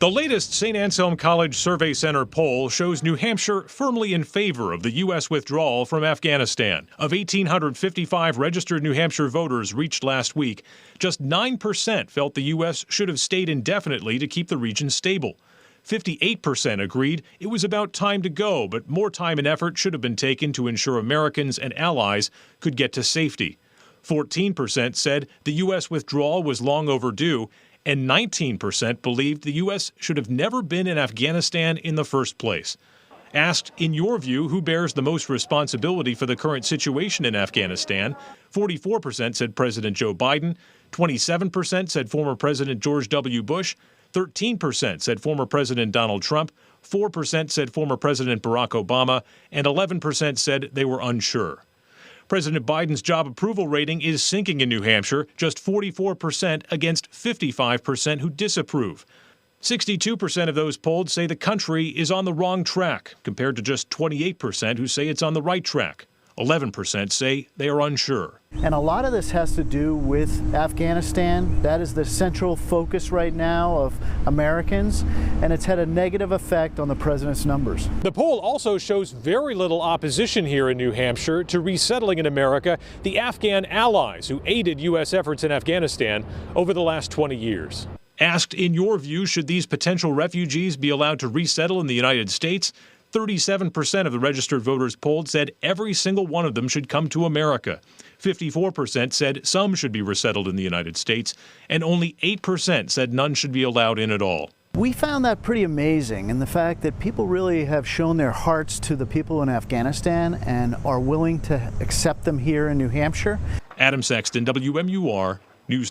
The latest St. Anselm College Survey Center poll shows New Hampshire firmly in favor of the U.S. withdrawal from Afghanistan. Of 1,855 registered New Hampshire voters reached last week, just 9% felt the U.S. should have stayed indefinitely to keep the region stable. 58% agreed it was about time to go, but more time and effort should have been taken to ensure Americans and allies could get to safety. 14% said the U.S. withdrawal was long overdue, and 19% believed the U.S. should have never been in Afghanistan in the first place. Asked, in your view, who bears the most responsibility for the current situation in Afghanistan, 44% said President Joe Biden, 27% said former President George W. Bush, 13% said former President Donald Trump, 4% said former President Barack Obama, and 11% said they were unsure. President Biden's job approval rating is sinking in New Hampshire, just 44% against 55% who disapprove. 62% of those polled say the country is on the wrong track, compared to just 28% who say it's on the right track. 11% say they are unsure. And a lot of this has to do with Afghanistan. That is the central focus right now of Americans, and it's had a negative effect on the president's numbers. The poll also shows very little opposition here in New Hampshire to resettling in America the Afghan allies who aided U.S. efforts in Afghanistan over the last 20 years. Asked, in your view, should these potential refugees be allowed to resettle in the United States? 37% of the registered voters polled said every single one of them should come to America. 54% said some should be resettled in the United States, and only 8% said none should be allowed in at all. We found that pretty amazing, and the fact that people really have shown their hearts to the people in Afghanistan and are willing to accept them here in New Hampshire. Adam Sexton, WMUR News 9.